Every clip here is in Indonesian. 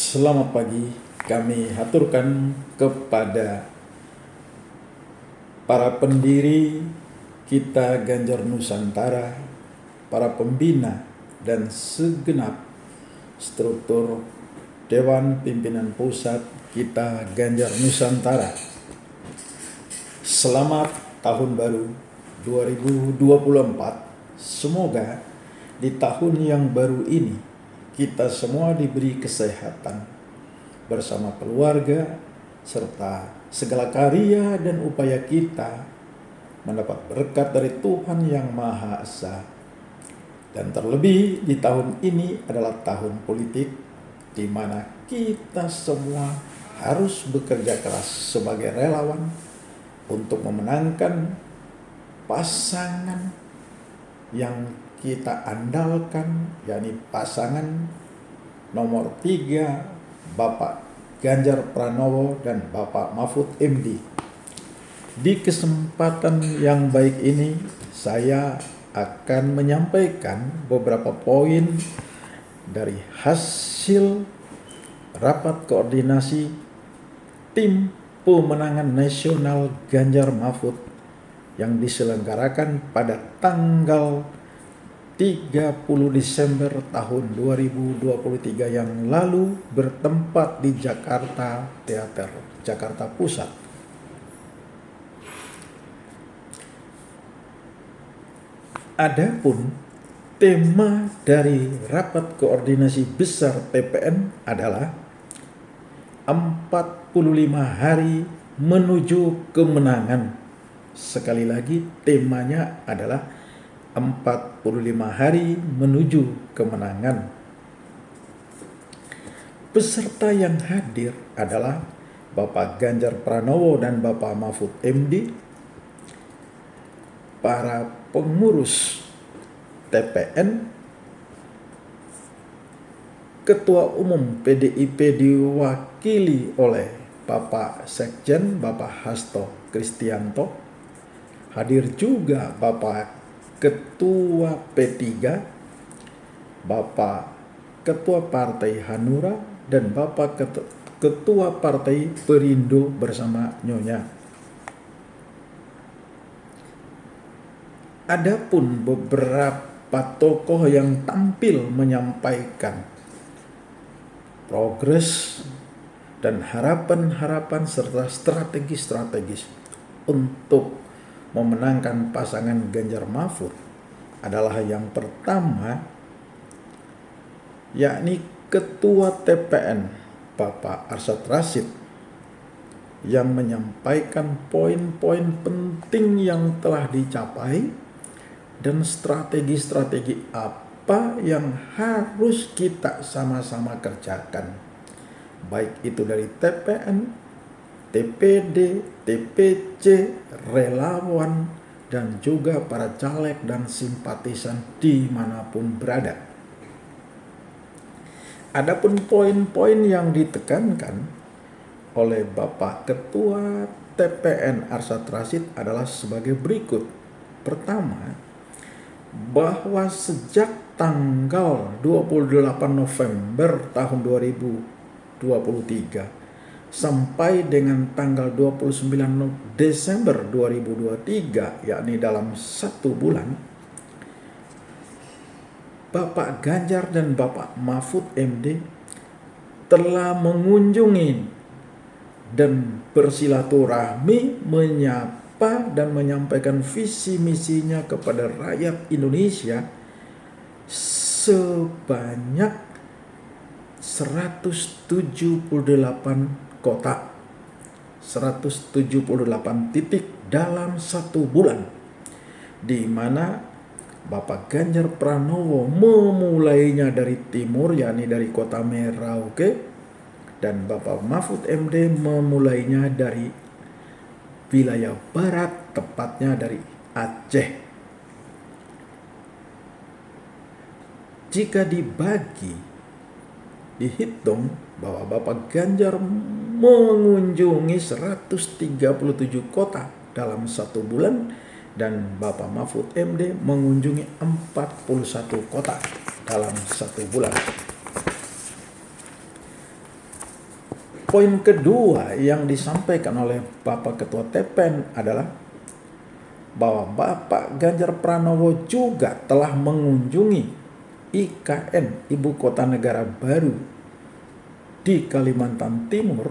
Selamat pagi, kami haturkan kepada para pendiri kita Ganjar Nusantara, para pembina dan segenap struktur Dewan Pimpinan Pusat kita Ganjar Nusantara. Selamat Tahun Baru 2024. Semoga di tahun yang baru ini kita semua diberi kesehatan bersama keluarga serta segala karya dan upaya kita mendapat berkat dari Tuhan Yang Maha Esa. Dan terlebih di tahun ini adalah tahun politik di mana kita semua harus bekerja keras sebagai relawan untuk memenangkan pasangan yang kita andalkan, yakni pasangan nomor 3 Bapak Ganjar Pranowo dan Bapak Mahfud MD. Di kesempatan yang baik ini saya akan menyampaikan beberapa poin dari hasil rapat koordinasi tim pemenangan nasional Ganjar Mahfud yang diselenggarakan pada tanggal 30 Desember tahun 2023 yang lalu bertempat di Jakarta Teater, Jakarta Pusat. Adapun tema dari rapat koordinasi besar TPN adalah 45 hari menuju kemenangan. Sekali lagi temanya adalah 45 hari menuju kemenangan. Peserta yang hadir adalah Bapak Ganjar Pranowo dan Bapak Mahfud MD, para pengurus TPN, Ketua Umum PDIP diwakili oleh Bapak Sekjen Bapak Hasto Kristianto, hadir juga Bapak Ketua P3, Bapak Ketua Partai Hanura, dan Bapak Ketua Partai Perindo bersama Nyonya. Adapun beberapa tokoh yang tampil menyampaikan progres dan harapan-harapan serta strategi-strategis untuk memenangkan pasangan Ganjar Mahfud adalah yang pertama, yakni Ketua TPN Bapak Arsyad Rashid yang menyampaikan poin-poin penting yang telah dicapai dan strategi-strategi apa yang harus kita sama-sama kerjakan, baik itu dari TPN, TPD, TPC, relawan, dan juga para caleg dan simpatisan dimanapun berada. Adapun poin-poin yang ditekankan oleh Bapak Ketua TPN Arsyad Rashid adalah sebagai berikut. Pertama, bahwa sejak tanggal 28 November tahun 2023 sampai dengan tanggal 29 Desember 2023, yakni dalam 1 bulan, Bapak Ganjar dan Bapak Mahfud MD telah mengunjungi dan bersilaturahmi, menyapa dan menyampaikan visi misinya kepada rakyat Indonesia sebanyak 178 kota, 178 titik dalam 1 bulan, di mana Bapak Ganjar Pranowo memulainya dari timur, yakni dari kota Merauke, dan Bapak Mahfud MD memulainya dari wilayah barat, tepatnya dari Aceh. Jika dihitung bahwa Bapak Ganjar mengunjungi 137 kota dalam 1 bulan dan Bapak Mahfud MD mengunjungi 41 kota dalam 1 bulan. Poin kedua yang disampaikan oleh Bapak Ketua TPN adalah bahwa Bapak Ganjar Pranowo juga telah mengunjungi IKN, Ibu Kota Negara Baru di Kalimantan Timur,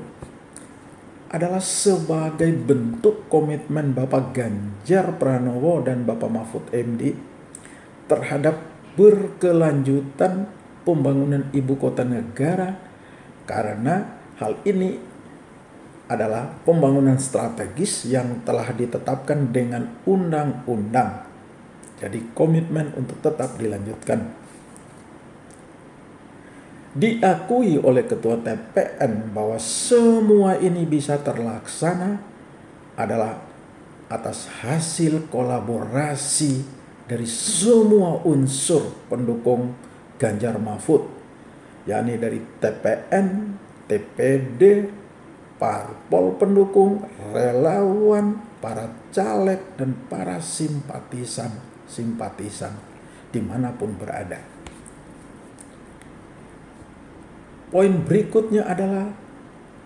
adalah sebagai bentuk komitmen Bapak Ganjar Pranowo dan Bapak Mahfud MD terhadap berkelanjutan pembangunan Ibu Kota Negara, karena hal ini adalah pembangunan strategis yang telah ditetapkan dengan undang-undang. Jadi komitmen untuk tetap dilanjutkan. Diakui oleh Ketua TPN bahwa semua ini bisa terlaksana adalah atas hasil kolaborasi dari semua unsur pendukung Ganjar Mahfud, yakni dari TPN, TPD, parpol pendukung, relawan, para caleg, dan para simpatisan dimanapun berada. Poin berikutnya adalah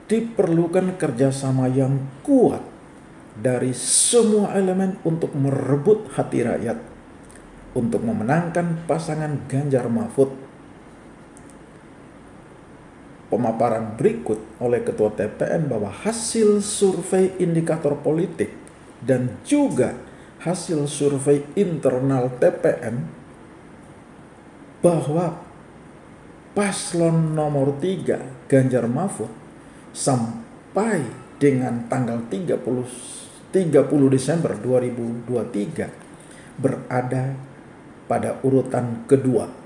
diperlukan kerjasama yang kuat dari semua elemen untuk merebut hati rakyat, untuk memenangkan pasangan Ganjar Mahfud. Pemaparan berikut oleh Ketua TPN bahwa hasil survei indikator politik dan juga hasil survei internal TPN bahwa paslon nomor 3 Ganjar Mahfud sampai dengan tanggal 30 Desember 2023 berada pada urutan kedua.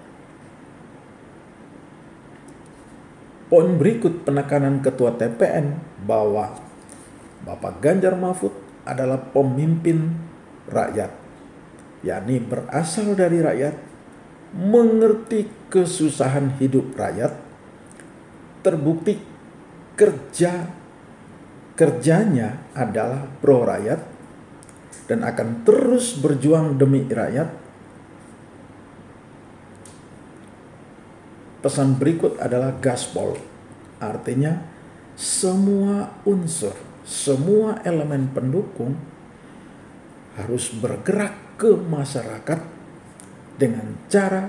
Poin berikut penekanan Ketua TPN bahwa Bapak Ganjar Mahfud adalah pemimpin rakyat, yakni berasal dari rakyat, mengerti kesusahan hidup rakyat, terbukti kerjanya adalah pro rakyat, dan akan terus berjuang demi rakyat. Pesan berikut adalah gaspol, artinya semua unsur, semua elemen pendukung harus bergerak ke masyarakat dengan cara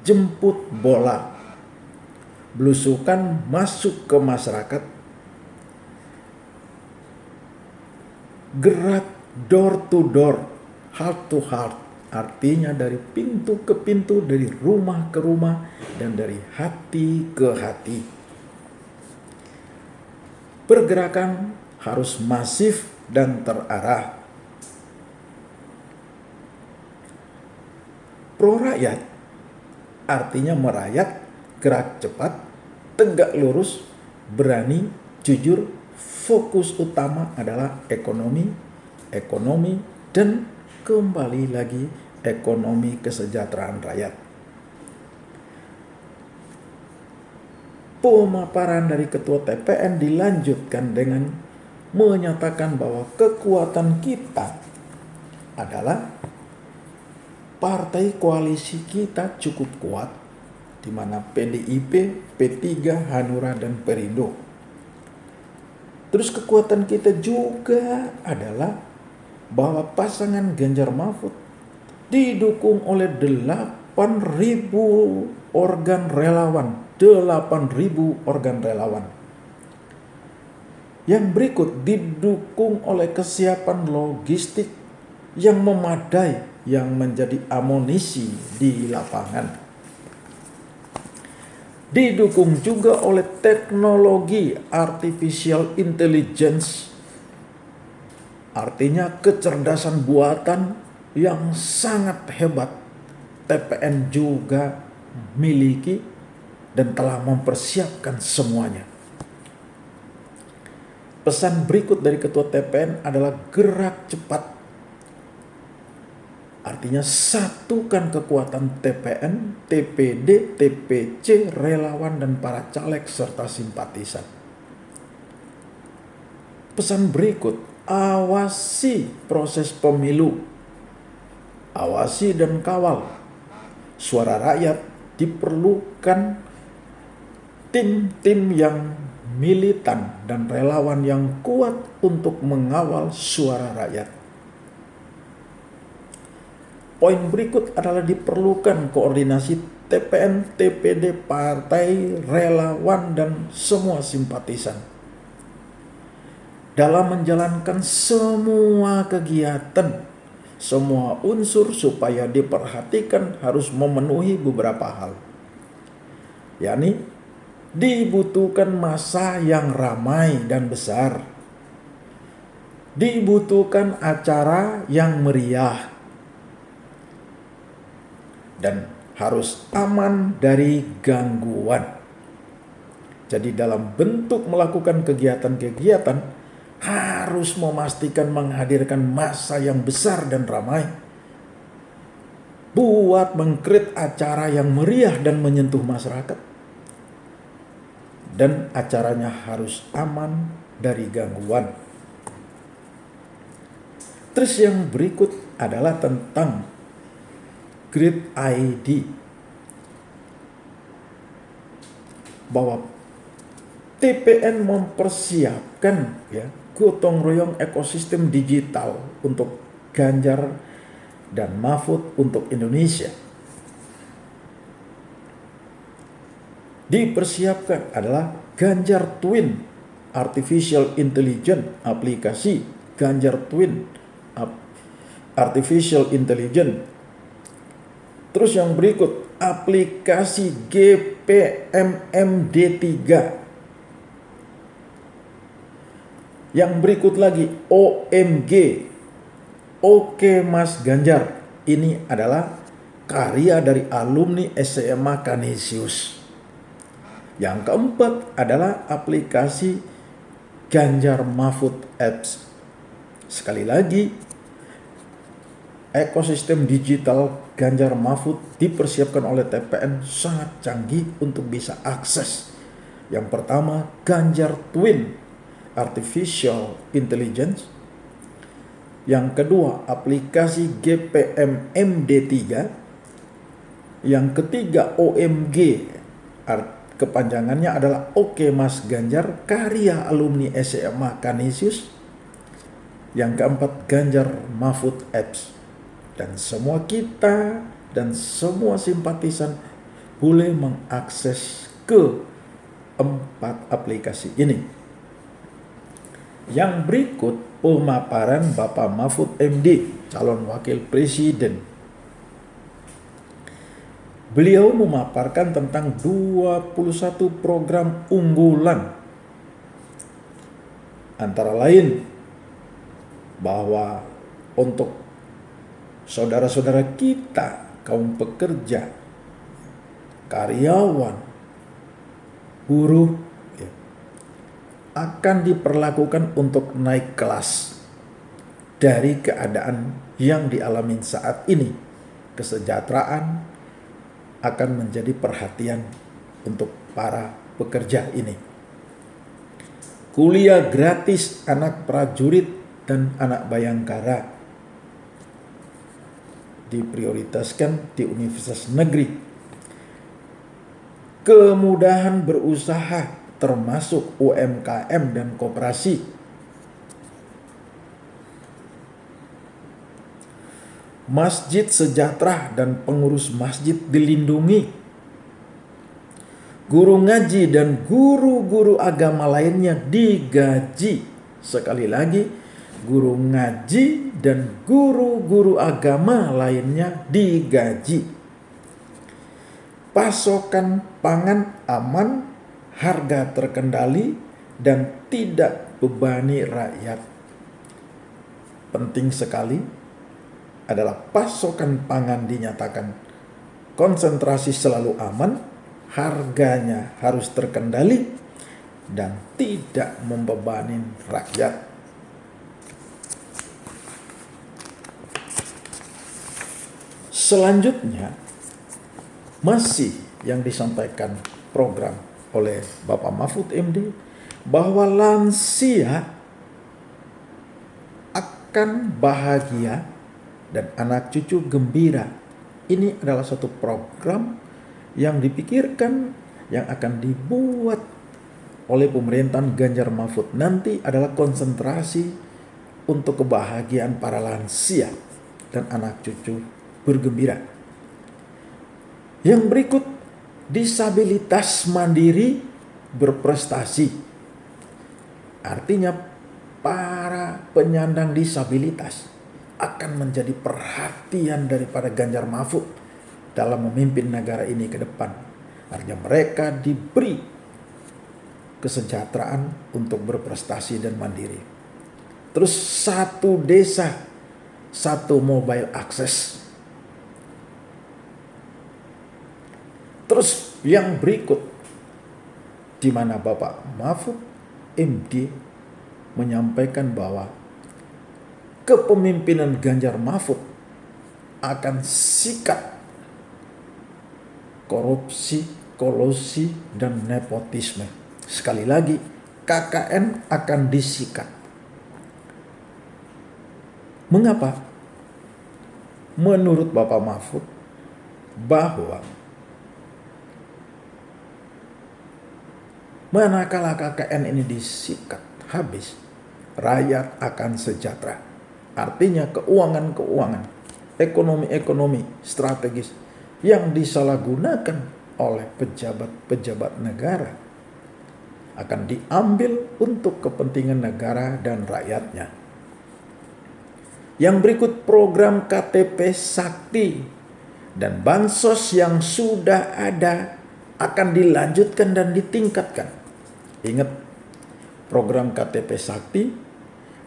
jemput bola, belusukan masuk ke masyarakat, gerak door to door, heart to heart, artinya dari pintu ke pintu, dari rumah ke rumah, dan dari hati ke hati. Pergerakan harus masif dan terarah. Pro rakyat artinya merayat, gerak cepat, tegak lurus, berani, jujur, fokus utama adalah ekonomi, dan kembali lagi ekonomi kesejahteraan rakyat. Pemaparan dari Ketua TPN dilanjutkan dengan menyatakan bahwa kekuatan kita adalah partai koalisi kita cukup kuat, di mana PDIP, P3, Hanura, dan Perindo. Terus kekuatan kita juga adalah bahwa pasangan Ganjar Mahfud didukung oleh 8.000 organ relawan. 8.000 organ relawan. Yang berikut didukung oleh kesiapan logistik yang memadai yang menjadi amunisi di lapangan. Didukung juga oleh teknologi artificial intelligence, artinya kecerdasan buatan yang sangat hebat. TPN juga miliki dan telah mempersiapkan semuanya. Pesan berikut dari Ketua TPN adalah gerak cepat. Artinya satukan kekuatan TPN, TPD, TPC, relawan, dan para caleg serta simpatisan. Pesan berikut, awasi proses pemilu. Awasi dan kawal. Suara rakyat diperlukan tim-tim yang militan dan relawan yang kuat untuk mengawal suara rakyat. Poin berikut adalah diperlukan koordinasi TPN, TPD, partai, relawan, dan semua simpatisan dalam menjalankan semua kegiatan, semua unsur supaya diperhatikan harus memenuhi beberapa hal, yakni dibutuhkan massa yang ramai dan besar, dibutuhkan acara yang meriah, dan harus aman dari gangguan. Jadi dalam bentuk melakukan kegiatan-kegiatan harus memastikan menghadirkan massa yang besar dan ramai, buat mengcreate acara yang meriah dan menyentuh masyarakat, dan acaranya harus aman dari gangguan. Terus yang berikut adalah tentang Great ID, bahwa TPN mempersiapkan gotong royong ekosistem digital untuk Ganjar dan Mahfud untuk Indonesia. Dipersiapkan adalah Ganjar Twin Artificial Intelligence, aplikasi Ganjar Twin Artificial Intelligence. Terus yang berikut, aplikasi GPMMD3. Yang berikut lagi, OMG, Oke Mas Ganjar. Ini adalah karya dari alumni SMA Canisius. Yang keempat adalah aplikasi Ganjar Mahfud Apps. Sekali lagi, ekosistem digital Ganjar Mahfud dipersiapkan oleh TPN sangat canggih untuk bisa akses. Yang pertama, Ganjar Twin Artificial Intelligence. Yang kedua, aplikasi GPMMD3. Yang ketiga, OMG. Kepanjangannya adalah Oke Mas Ganjar, karya alumni SMA Canisius. Yang keempat, Ganjar Mahfud Apps. Dan semua kita dan semua simpatisan boleh mengakses ke 4 aplikasi ini. Yang berikut pemaparan Bapak Mahfud MD, calon wakil presiden. Beliau memaparkan tentang 21 program unggulan. Antara lain bahwa untuk saudara-saudara kita, kaum pekerja, karyawan, buruh, akan diperlakukan untuk naik kelas dari keadaan yang dialami saat ini. Kesejahteraan akan menjadi perhatian untuk para pekerja ini. Kuliah gratis anak prajurit dan anak bayangkara diprioritaskan di universitas negeri. Kemudahan berusaha termasuk UMKM dan koperasi. Masjid sejahtera dan pengurus masjid dilindungi. Guru ngaji dan guru-guru agama lainnya digaji. Sekali lagi, guru ngaji dan guru-guru agama lainnya digaji. Pasokan pangan aman, harga terkendali, dan tidak bebani rakyat. Penting sekali adalah pasokan pangan dinyatakan konsentrasi selalu aman, harganya harus terkendali, dan tidak membebani rakyat. Selanjutnya, masih yang disampaikan program oleh Bapak Mahfud MD, bahwa lansia akan bahagia dan anak cucu gembira. Ini adalah satu program yang dipikirkan yang akan dibuat oleh pemerintahan Ganjar Mahfud nanti adalah konsentrasi untuk kebahagiaan para lansia dan anak cucu bergembira. Yang berikut, disabilitas mandiri berprestasi. Artinya para penyandang disabilitas akan menjadi perhatian daripada Ganjar Mahfud dalam memimpin negara ini ke depan. Artinya mereka diberi kesejahteraan untuk berprestasi dan mandiri. Terus satu desa, satu mobile access. Terus yang berikut, di mana Bapak Mahfud MD menyampaikan bahwa kepemimpinan Ganjar Mahfud akan sikat korupsi, kolusi, dan nepotisme. Sekali lagi, KKN akan disikat. Mengapa? Menurut Bapak Mahfud, bahwa manakala KKN ini disikat habis, rakyat akan sejahtera. Artinya keuangan-keuangan, ekonomi-ekonomi strategis yang disalahgunakan oleh pejabat-pejabat negara akan diambil untuk kepentingan negara dan rakyatnya. Yang berikut, program KTP Sakti dan bansos yang sudah ada akan dilanjutkan dan ditingkatkan. Ingat, program KTP Sakti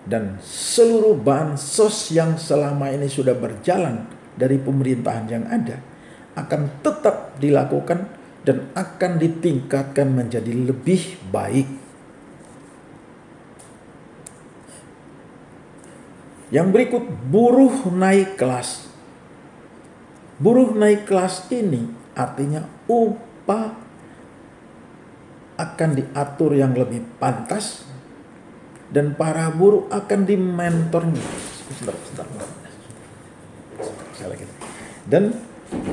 dan seluruh bansos yang selama ini sudah berjalan dari pemerintahan yang ada akan tetap dilakukan dan akan ditingkatkan menjadi lebih baik. Yang berikut, buruh naik kelas. Buruh naik kelas ini artinya upah akan diatur yang lebih pantas dan para buruh akan dimentornya.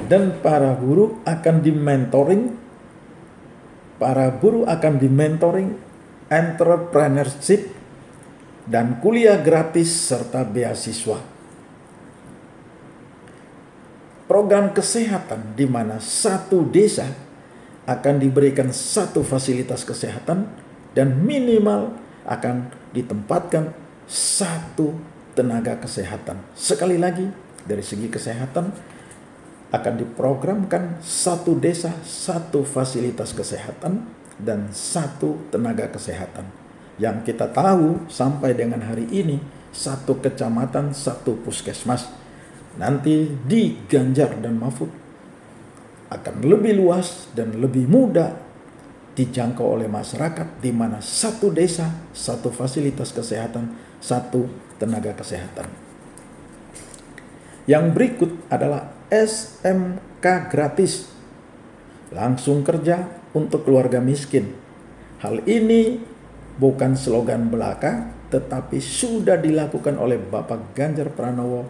Dan para buruh akan dimentoring. Para buruh akan dimentoring entrepreneurship dan kuliah gratis serta beasiswa. Program kesehatan di mana satu desa akan diberikan satu fasilitas kesehatan dan minimal akan ditempatkan satu tenaga kesehatan. Sekali lagi, dari segi kesehatan akan diprogramkan satu desa, satu fasilitas kesehatan dan satu tenaga kesehatan. Yang kita tahu sampai dengan hari ini, satu kecamatan, satu puskesmas. Nanti di Ganjar dan Mahfud akan lebih luas dan lebih mudah dijangkau oleh masyarakat, di mana satu desa, satu fasilitas kesehatan, satu tenaga kesehatan. Yang berikut adalah SMK gratis, langsung kerja untuk keluarga miskin. Hal ini bukan slogan belaka, tetapi sudah dilakukan oleh Bapak Ganjar Pranowo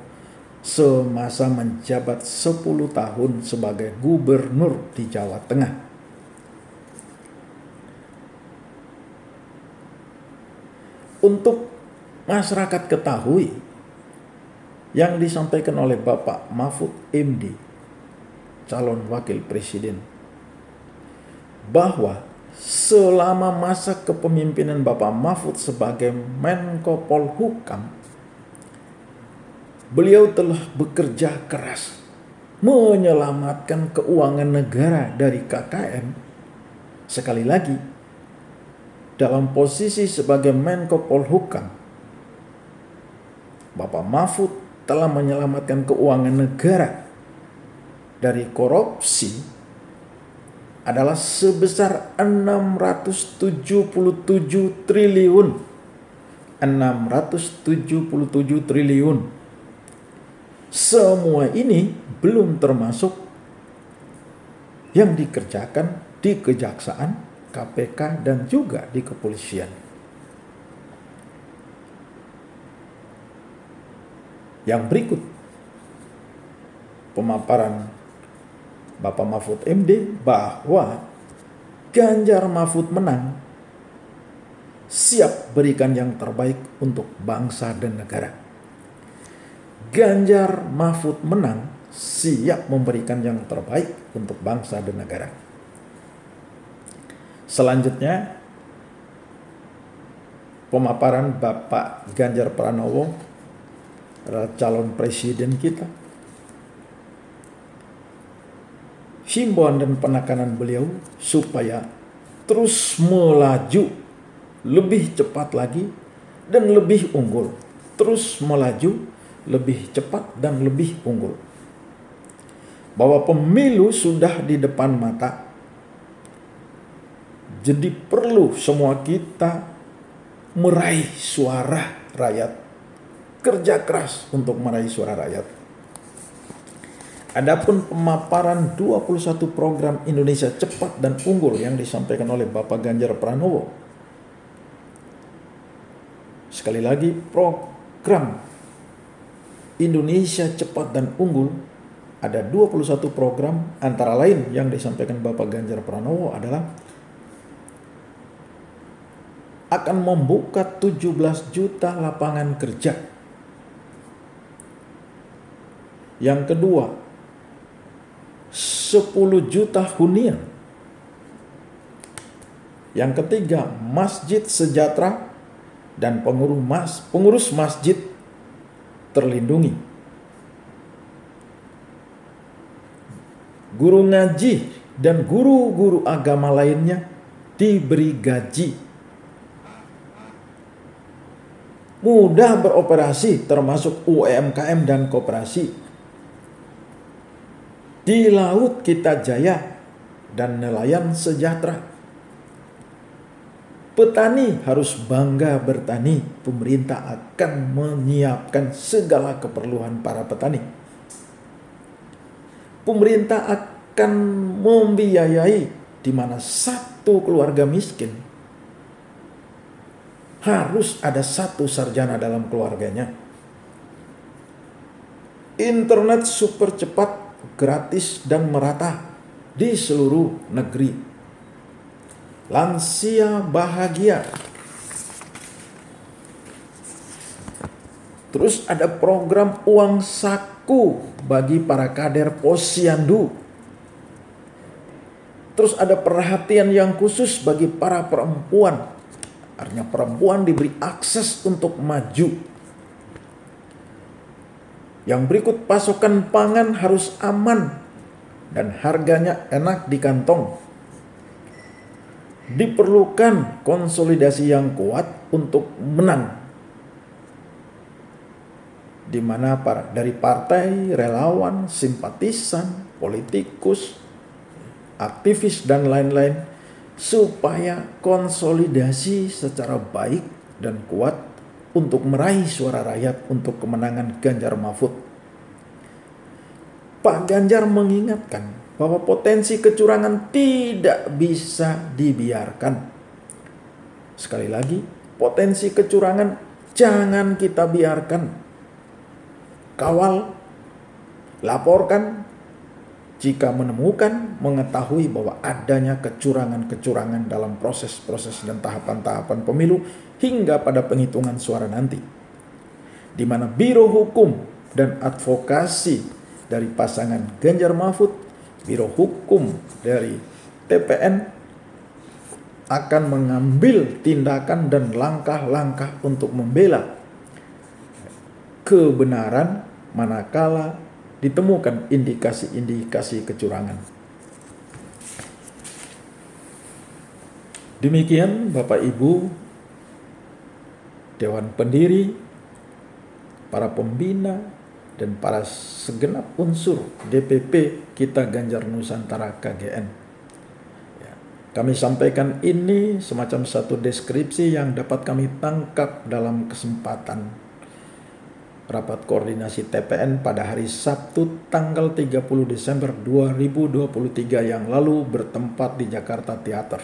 semasa menjabat 10 tahun sebagai gubernur di Jawa Tengah. Untuk masyarakat ketahui yang disampaikan oleh Bapak Mahfud MD, calon wakil presiden, bahwa selama masa kepemimpinan Bapak Mahfud sebagai Menko Polhukam, beliau telah bekerja keras menyelamatkan keuangan negara dari KKN. Sekali lagi, dalam posisi sebagai Menko Polhukam, Bapak Mahfud telah menyelamatkan keuangan negara dari korupsi adalah sebesar 677 triliun. 677 triliun. Semua ini belum termasuk yang dikerjakan di Kejaksaan, KPK, dan juga di kepolisian. Yang berikut, pemaparan Bapak Mahfud MD bahwa Ganjar Mahfud menang, siap berikan yang terbaik untuk bangsa dan negara. Ganjar Mahfud menang, siap memberikan yang terbaik untuk bangsa dan negara. Selanjutnya, pemaparan Bapak Ganjar Pranowo, calon presiden kita. Himbauan dan penekanan beliau supaya terus melaju lebih cepat lagi dan lebih unggul. Terus melaju lebih cepat dan lebih unggul. Bahwa pemilu sudah di depan mata. Jadi perlu semua kita meraih suara rakyat. Kerja keras untuk meraih suara rakyat. Adapun pemaparan 21 program Indonesia Cepat dan Unggul yang disampaikan oleh Bapak Ganjar Pranowo. Sekali lagi, program Indonesia Cepat dan Unggul ada 21 program, antara lain yang disampaikan Bapak Ganjar Pranowo adalah akan membuka 17 juta lapangan kerja. Yang kedua, 10 juta hunian. Yang ketiga, masjid sejahtera dan pengurus masjid terlindungi. Guru ngaji dan guru-guru agama lainnya diberi gaji. Mudah beroperasi termasuk UMKM dan koperasi. Di laut kita jaya dan nelayan sejahtera. Petani harus bangga bertani. Pemerintah akan menyiapkan segala keperluan para petani. Pemerintah akan membiayai di mana satu keluarga miskin harus ada satu sarjana dalam keluarganya. Internet super cepat, gratis dan merata di seluruh negeri. Lansia bahagia. Terus ada program uang saku bagi para kader posyandu. Terus ada perhatian yang khusus bagi para perempuan. Artinya perempuan diberi akses untuk maju. Yang berikut, pasokan pangan harus aman dan harganya enak di kantong. Diperlukan konsolidasi yang kuat untuk menang. Di mana dari partai, relawan, simpatisan, politikus, aktivis dan lain-lain, supaya konsolidasi secara baik dan kuat untuk meraih suara rakyat untuk kemenangan Ganjar Mahfud. Pak Ganjar mengingatkan bahwa potensi kecurangan tidak bisa dibiarkan. Sekali lagi, potensi kecurangan jangan kita biarkan. Kawal, laporkan jika menemukan, mengetahui bahwa adanya kecurangan-kecurangan dalam proses-proses dan tahapan-tahapan pemilu hingga pada penghitungan suara nanti. Di mana Biro Hukum dan Advokasi dari pasangan Ganjar Mahfud, Biro Hukum dari TPN akan mengambil tindakan dan langkah-langkah untuk membela kebenaran manakala ditemukan indikasi-indikasi kecurangan. Demikian Bapak Ibu, Dewan Pendiri, para pembina, dan para segenap unsur DPP kita Ganjar Nusantara KGN. Ya, kami sampaikan ini semacam satu deskripsi yang dapat kami tangkap dalam kesempatan rapat koordinasi TPN pada hari Sabtu tanggal 30 Desember 2023 yang lalu bertempat di Jakarta Theater.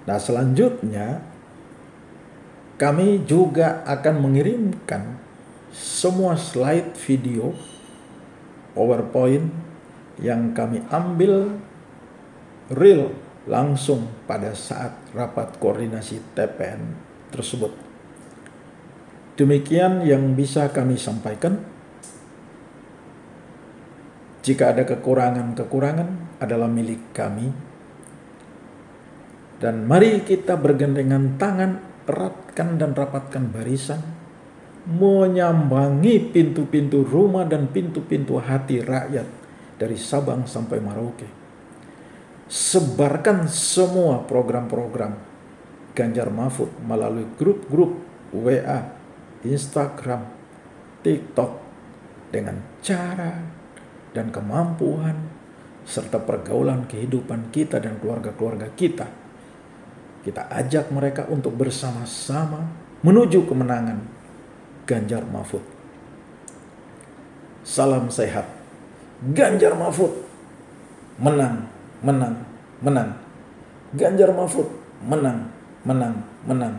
Nah, selanjutnya kami juga akan mengirimkan semua slide video PowerPoint yang kami ambil real langsung pada saat rapat koordinasi TPN tersebut. Demikian yang bisa kami sampaikan. Jika ada kekurangan adalah milik kami. Dan mari kita bergandengan tangan, eratkan dan rapatkan barisan, menyambangi pintu-pintu rumah dan pintu-pintu hati rakyat dari Sabang sampai Merauke. Sebarkan semua program-program Ganjar Mahfud melalui grup-grup WA, Instagram, TikTok dengan cara dan kemampuan serta pergaulan kehidupan kita dan keluarga-keluarga kita. Kita ajak mereka untuk bersama-sama menuju kemenangan Ganjar Mahfud. Salam sehat. Ganjar Mahfud menang, menang, menang. Ganjar Mahfud menang, menang, menang.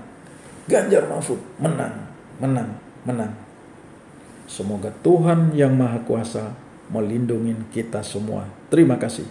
Ganjar Mahfud menang, menang, menang. Semoga Tuhan Yang Maha Kuasa melindungi kita semua. Terima kasih.